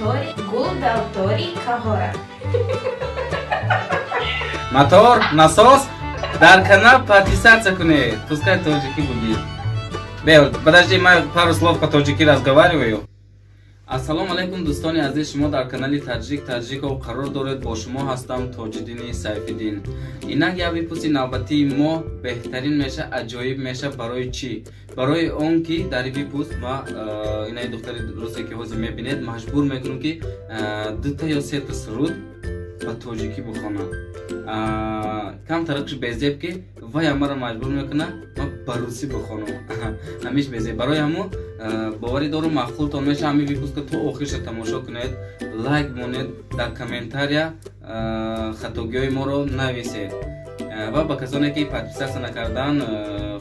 Tori, Gulda Tori Kahora. Мотор, насос, дар канал подписаться кунед. Пускай таджики будет. Бел, подожди, я пару слов по-таджики разговариваю. Ассалому алейкум, دوستان عزیز، شما در کانال تاجیک و قرار دارید. با شما هستم تاج‌الدین سیف‌الدین. اینک یا ویپوسی نوبتی ما بهترین میشه، عجایب میشه. برای چی؟ برای اون که در ویپوس ما اینای دختر روزی که حاضر میبینید مجبور میکنم که 2 تا یا 3 تا سرود با تاجیکی بخونم. کم ترکش بیزیب که وای امر مجبور میکنه ما بروسی بخونم. همیش بیزیب. برای همون باوری دارم مخلوط میشه. همین ویپوس که تو آخرش تماشا کنید، لایک بمونید، در کامنتاریا خطاگی‌های ما رو نویسید. و با کسانی که پادپیساسا نکردن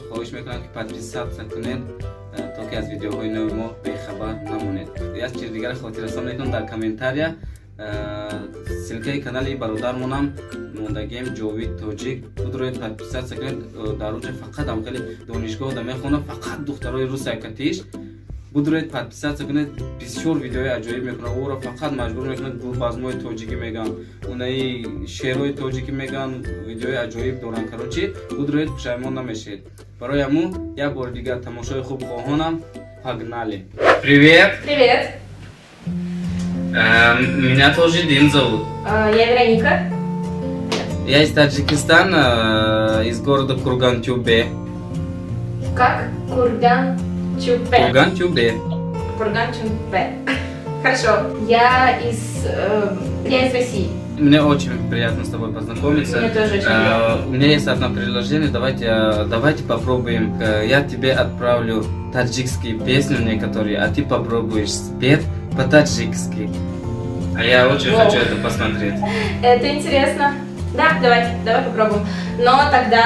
خواهش میکنم که پادپیساسا کنید تا که از ویدیوهای نو ما بیخبر نمونید. یک چیز دیگر خاطر رسانی میکنم در کامنتاریا سلکه کانال برادرمونم موندگیم جاوید تاجیک بودروید پادپیساسا کنید. در اونجا فقط هم خیلی دانشگاه دا میخونه، فقط دخترای روس کتیش بودروید پادپیساسا کنید. بسیار ویدیوهای عجایب میکنه. او را فقط مجبور میکنه گلبازمای تاجیکی میگن، اونایی شعرهای تاجیکی میگن، ویدیوهای عجایب دارن. کراچی بودروید پشیمان نمیشید. برای همون یک بار دیگه تماشای خوب خواهانم. Погнали. Привет. Привет. Меня тоже Дим зовут. Я Вероника. Я из Таджикистана, из города Курган-Тюбе. Как? Курган-Чупе. Курган-Тюбе. Курган-Чупе. Хорошо. Я из России. Мне очень приятно с тобой познакомиться. Мне тоже очень приятно. У меня есть одно предложение, давайте попробуем. Я тебе отправлю таджикские песни некоторые, а ты попробуешь спеть по-таджикски. А я очень хочу это посмотреть. Это интересно. Да, давай попробуем. Но тогда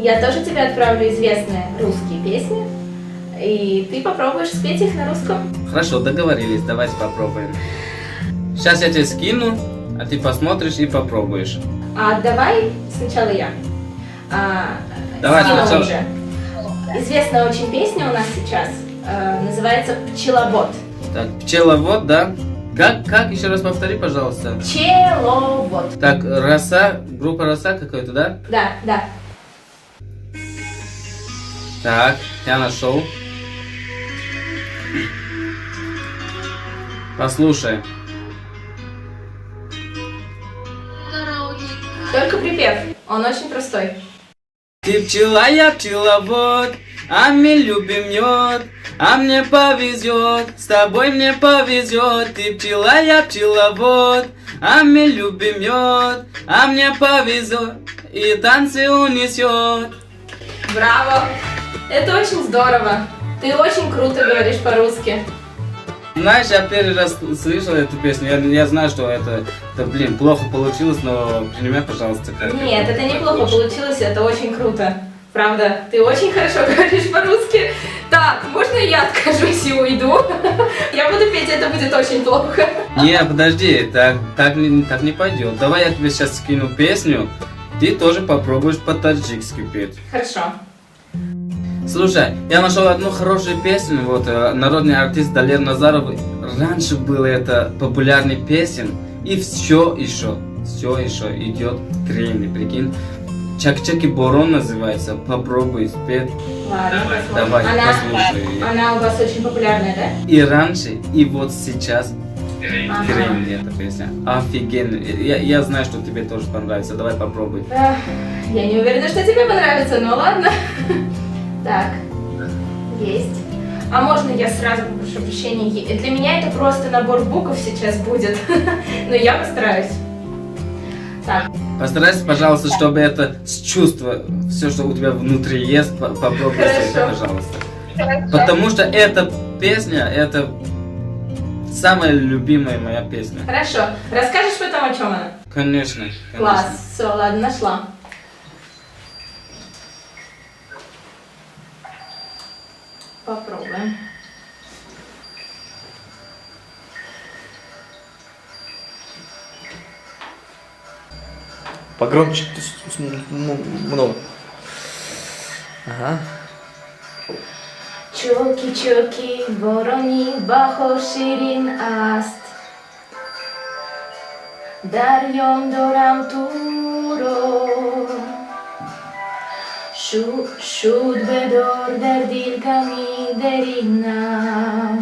я тоже тебе отправлю известные русские песни, и ты попробуешь спеть их на русском. Хорошо, договорились, давайте попробуем. Сейчас я тебе скину, а ты посмотришь и попробуешь. Давай сначала я. Давай сначала. Уже. Известная очень песня у нас сейчас, называется «Пчеловод». Так, пчеловод, да? Как? Еще раз повтори, пожалуйста. Пчеловод. Так, Роса, группа Роса какой-то, да? Да. Так, я нашел. Послушай. Только припев, он очень простой. Ты пчела, я пчеловод, а мы любим мед, а мне повезет, с тобой мне повезет. Ты пчела, я пчеловод, а мы любим мед, а мне повезет, и танцы унесет. Браво! Это очень здорово. Ты очень круто говоришь по-русски. Знаешь, я первый раз слышал эту песню, я знаю, что это плохо получилось, но прими, пожалуйста, как. Нет, это неплохо получилось, это очень круто. Правда, ты очень хорошо говоришь по-русски. Так, можно я откажусь и уйду? Я буду петь, это будет очень плохо. Не, подожди, так не пойдет. Давай я тебе сейчас скину песню, ты тоже попробуешь по-таджикски петь. Хорошо. Слушай, я нашел одну хорошую песню, народный артист Далер Назаров. Раньше было это популярный песен, и все еще идет тренды, прикинь. Чак-чаки Борон называется, попробуй спеть. Ладно, Давай, послушай. Она у вас очень популярная, да? И раньше, и вот сейчас тренды эта песня. Офигенно. Я знаю, что тебе тоже понравится, давай попробуй. Я не уверена, что тебе понравится, но ладно. Так, есть. А можно я сразу попрошу прощения? Для меня это просто набор букв сейчас будет, но я постараюсь. Так. Постарайся, пожалуйста, чтобы это с чувства, все, что у тебя внутри есть, попробуй это, пожалуйста. Потому что эта песня, это самая любимая моя песня. Хорошо. Расскажешь потом, о чем она? Конечно. Класс. Все, ладно, нашла. Попробуем. Погромче, много. Ага. Чоки, чоки, ворони, бахо, ширин, аст. Дарьем дорам туро. Шут бедор, дердилками, дерина.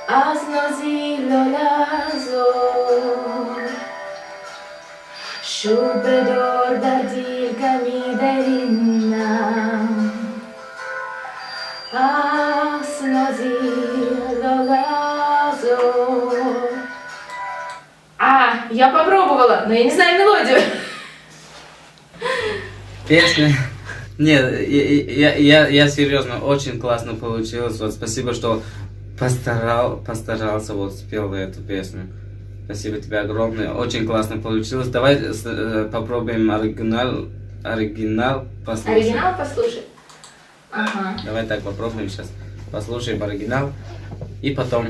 Азнози лолазор. Шут бедор, дердилками, дерина. Я попробовала, но я не знаю мелодию. Песня. Нет, я серьезно, очень классно получилось. Вот спасибо, что постарался, вот спел эту песню. Спасибо тебе огромное. Очень классно получилось. Давай попробуем оригинал послушать. Оригинал послушай. Ага. Давай так попробуем сейчас. Послушаем оригинал. И потом.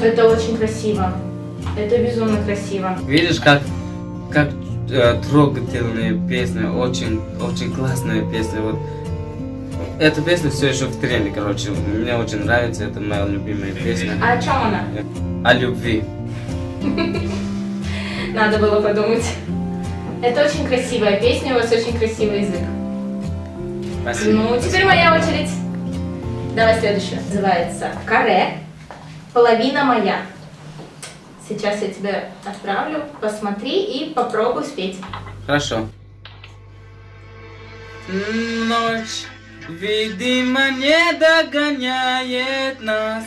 Это очень красиво. Это безумно красиво. Видишь, как трогательная песня, очень классная песня. Вот. Эта песня все еще в тренде, короче. Мне очень нравится, это моя любимая песня. А о чем она? О любви. Надо было подумать. Это очень красивая песня, у вас очень красивый язык. Спасибо. Ну, теперь моя очередь. Давай следующее. Называется «Каре. Половина моя». Сейчас я тебе отправлю, посмотри и попробуй спеть. Хорошо. Ночь, видимо, не догоняет нас.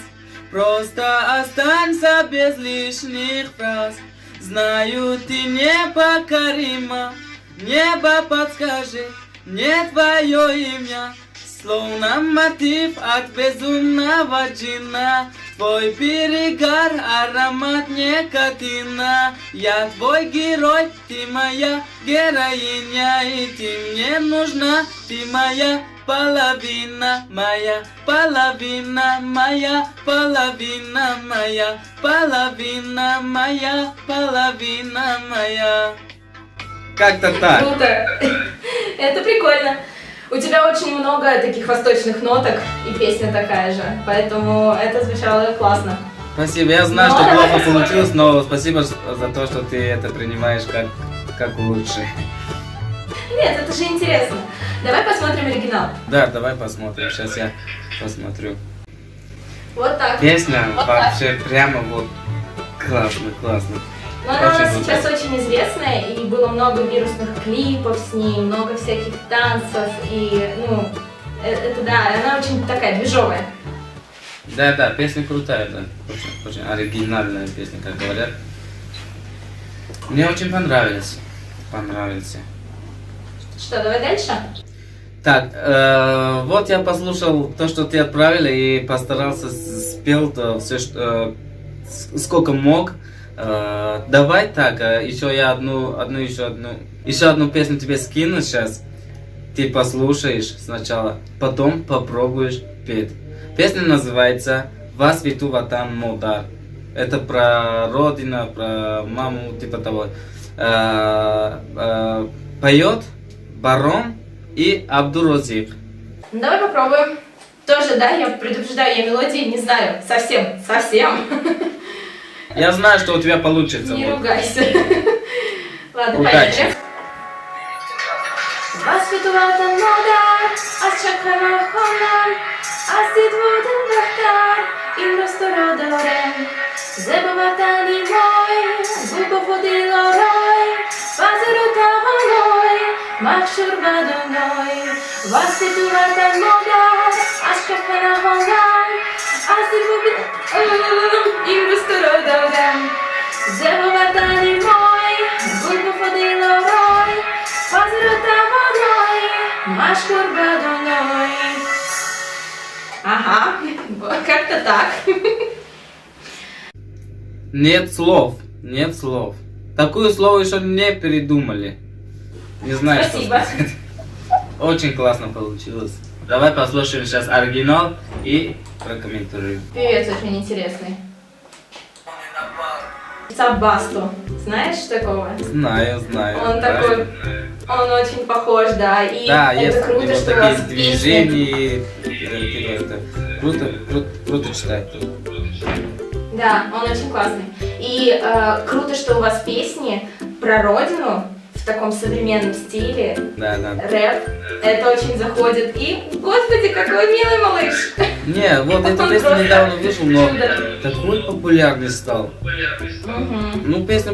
Просто останься без лишних фраз. Знаю, ты непокорима. Небо подскажи, не твое имя. Словно мотив от безумного джина. Твой перегар, аромат никотина. Я твой герой, ты моя героиня. И ты мне нужна, ты моя половина. Моя половина, моя половина, моя половина, моя половина, моя. Как-то так. Круто. Это прикольно. У тебя очень много таких восточных ноток, и песня такая же, поэтому это звучало классно. Спасибо, я знаю, Ну, что давай плохо посмотрим. получилось, но спасибо за то, что ты это принимаешь как лучше. Нет, это же интересно. Давай посмотрим оригинал. Да, давай посмотрим, сейчас я посмотрю. Вот так. Песня Вот вообще прямо вот классно. Но она у нас Очень сейчас очень известная, и было много вирусных клипов с ней, много всяких танцев, и, ну, это да, она очень такая движовая. Да, песня крутая, да. Очень оригинальная песня, как говорят. Мне очень понравилось. Что, давай дальше? Так, вот я послушал то, что ты отправила, и постарался спел то все, что сколько мог. Давай так, еще я еще одну песню тебе скину сейчас. Ты послушаешь сначала, потом попробуешь петь. Песня называется «Вас виту ватан модар». Это про родину, про маму, типа того. Поет Барон и Абдурозик. Ну, давай попробуем. Тоже, да, я предупреждаю, я мелодии не знаю. Совсем. Я знаю, что у тебя получится. Не вот. ругайся. Ладно, Удачи. поехали. Воспитывата мода, асчакара хонам, астидвуден бахтар, инростородорем. Зебаватани мой, губофодилорой, пазарутавалой, махшурбадоной. Воспитывата мода, асчакара хонам, астидвуден инростородорем. Зебаватани мой, губофодилорой, пазарутавалой, Машхур бадуной. Ага, как-то так. Нет слов, нет слов. Такое слово еще не придумали. Не знаю, Спасибо. что сказать. Очень классно получилось. Давай послушаем сейчас оригинал и прокомментируем. Певец очень интересный. Сабасту. Знаешь такого? Знаю. Он такой, он очень похож, да. И Да, это есть круто, вот что у вас такие песни. движения. Это круто читать. Да, он очень классный. И круто, что у вас песни про родину в таком современном стиле. Да. Рэп. Это очень заходит. И, господи, какой милый малыш. Не, вот эта Он песня просто недавно вышла, но чудо. такой популярный стал. Мгм. Ну, песня,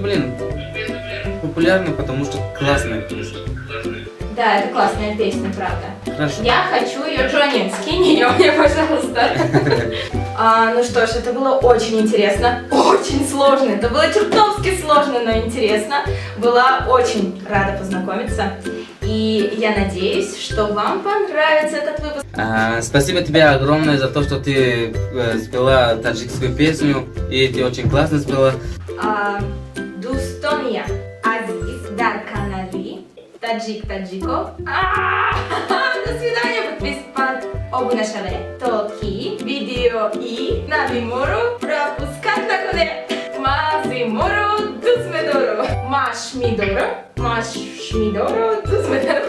популярна, потому что классная песня. Да, это классная песня, правда. Хорошо. Я хочу ее, Джонни, скинь ее мне, пожалуйста. Ну что ж, это было очень интересно, очень сложно. Это было чертовски сложно, но интересно. Была очень рада познакомиться. И я надеюсь, что вам понравится этот выпуск. Спасибо тебе огромное за то, что ты спела таджикскую песню, и ты очень классно спела. Дустония Азиз дар канали Таджик. До свидания, подписывайтесь, обнашале. Токи, видео и навимору пропускать на коне. Мазимору дусмедору. Машмидору дусмедору.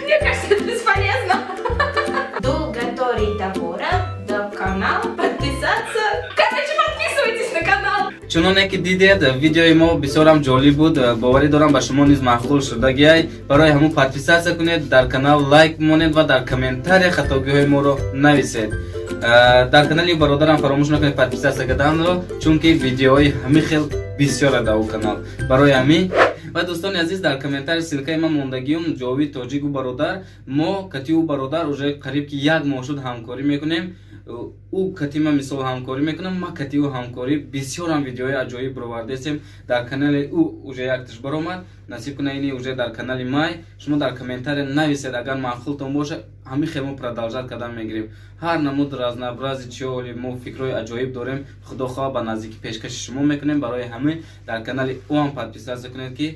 Мне кажется, это бесполезно. Долготори Табора, до канала, подписаться. Короче, подписывайтесь на канал. чуноне ки дидед видеои мо бисёрам ҷолиб буд, боварӣ дорам ба шумо низ маъқул шудагиай. Барои ҳамон подписатсия кунед, дар канал лайк монед ва дар комментария хатогиҳои моро нависед. Дар канали бародарам фаромӯш накунед подписатсия карданро, чунки видеои ҳамин хел бисёр дар у канал. Барои ҳамин ва дӯстони азиз, дар комментария силкаи ман мондагиум Ҷовид Тоҷику бародар. Мо Кативу бародар уже қариб ки 1 моҳ шуд ҳамкорӣ мекунем. او کتیما مثال همکاری میکنم ما کتیو همکاری بسیار هم ویدیوهای عجایب رو وردستیم در کانال او اوجه یکتش برآمد نصیب کنه اینی اوجه در کانال مای شما در کامنتار نویسید اگر معقولتون باشه همین خیلی پردازات کردن میگیریم هر نمود رازنبراز چیولی ما فکرای عجایب داریم خدا خواه به نزدیکی پیشکش شما میکنیم برای همه در کانال او هم подписаться کنید که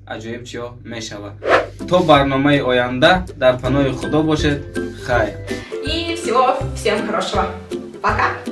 عجایب چیا میشود تا برنامه آینده در پناه خدا باشید خیر И всего всем хорошего. Пока!